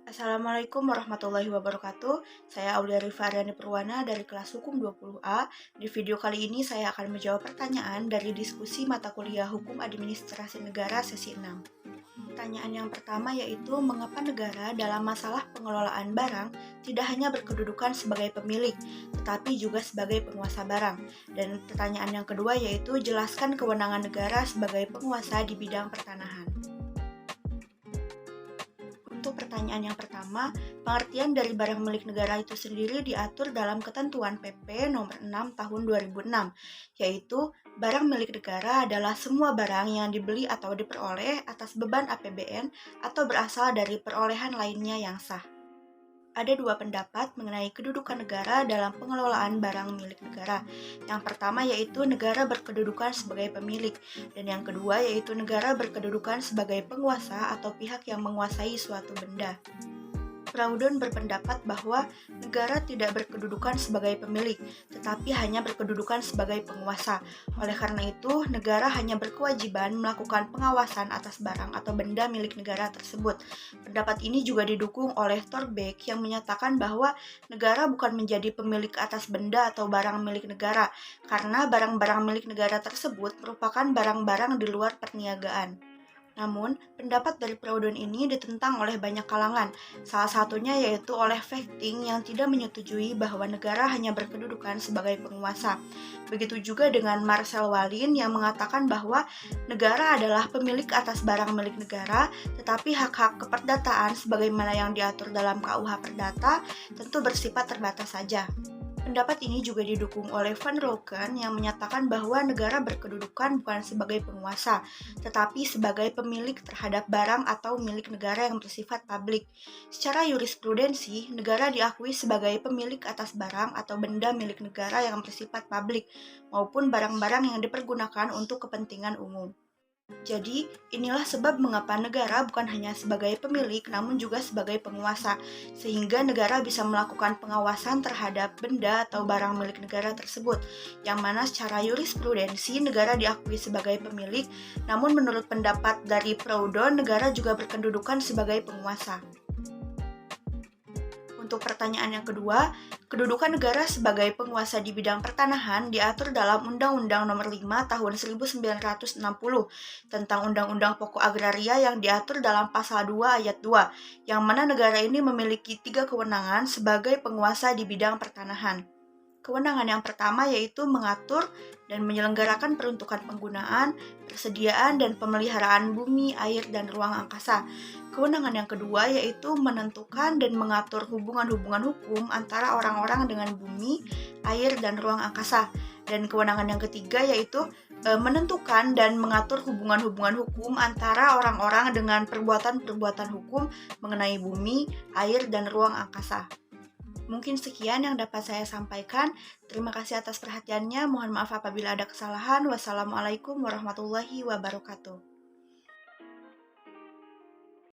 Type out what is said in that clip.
Assalamualaikum warahmatullahi wabarakatuh. Saya Aulia Rifariani Purwana dari kelas Hukum 20A. Di video kali ini saya akan menjawab pertanyaan dari diskusi mata kuliah Hukum Administrasi Negara sesi 6. Pertanyaan yang pertama yaitu mengapa negara dalam masalah pengelolaan barang tidak hanya berkedudukan sebagai pemilik, tetapi juga sebagai penguasa barang. Dan pertanyaan yang kedua yaitu jelaskan kewenangan negara sebagai penguasa di bidang pertanahan. Untuk pertanyaan yang pertama, pengertian dari barang milik negara itu sendiri diatur dalam ketentuan PP nomor 6 tahun 2006, yaitu barang milik negara adalah semua barang yang dibeli atau diperoleh atas beban APBN atau berasal dari perolehan lainnya yang sah. Ada dua pendapat mengenai kedudukan negara dalam pengelolaan barang milik negara. Yang pertama yaitu negara berkedudukan sebagai pemilik, dan yang kedua yaitu negara berkedudukan sebagai penguasa atau pihak yang menguasai suatu benda. Proudhon berpendapat bahwa negara tidak berkedudukan sebagai pemilik, tetapi hanya berkedudukan sebagai penguasa. Oleh karena itu, negara hanya berkewajiban melakukan pengawasan atas barang atau benda milik negara tersebut. Pendapat ini juga didukung oleh Thorbecke yang menyatakan bahwa negara bukan menjadi pemilik atas benda atau barang milik negara, karena barang-barang milik negara tersebut merupakan barang-barang di luar perniagaan. Namun, pendapat dari Proudhon ini ditentang oleh banyak kalangan, salah satunya yaitu oleh Vaghting yang tidak menyetujui bahwa negara hanya berkedudukan sebagai penguasa. Begitu juga dengan Marcel Wallin yang mengatakan bahwa negara adalah pemilik atas barang milik negara, tetapi hak-hak keperdataan sebagaimana yang diatur dalam KUH Perdata tentu bersifat terbatas saja. Pendapat ini juga didukung oleh Van Roken yang menyatakan bahwa negara berkedudukan bukan sebagai penguasa, tetapi sebagai pemilik terhadap barang atau milik negara yang bersifat publik. Secara jurisprudensi, negara diakui sebagai pemilik atas barang atau benda milik negara yang bersifat publik, maupun barang-barang yang dipergunakan untuk kepentingan umum. Jadi, inilah sebab mengapa negara bukan hanya sebagai pemilik, namun juga sebagai penguasa, sehingga negara bisa melakukan pengawasan terhadap benda atau barang milik negara tersebut, yang mana secara jurisprudensi negara diakui sebagai pemilik, namun menurut pendapat dari Proudhon, negara juga berkedudukan sebagai penguasa. Untuk pertanyaan yang kedua, kedudukan negara sebagai penguasa di bidang pertanahan diatur dalam Undang-Undang Nomor 5 Tahun 1960 tentang Undang-Undang Pokok Agraria yang diatur dalam Pasal 2 Ayat 2, yang mana negara ini memiliki 3 kewenangan sebagai penguasa di bidang pertanahan. Kewenangan yang pertama yaitu mengatur dan menyelenggarakan peruntukan penggunaan, persediaan, dan pemeliharaan bumi, air, dan ruang angkasa. Kewenangan yang kedua yaitu menentukan dan mengatur hubungan-hubungan hukum antara orang-orang dengan bumi, air, dan ruang angkasa. Dan kewenangan yang ketiga yaitu menentukan dan mengatur hubungan-hubungan hukum antara orang-orang dengan perbuatan-perbuatan hukum mengenai bumi, air, dan ruang angkasa. Mungkin sekian yang dapat saya sampaikan. Terima kasih atas perhatiannya. Mohon maaf apabila ada kesalahan. Wassalamualaikum warahmatullahi wabarakatuh.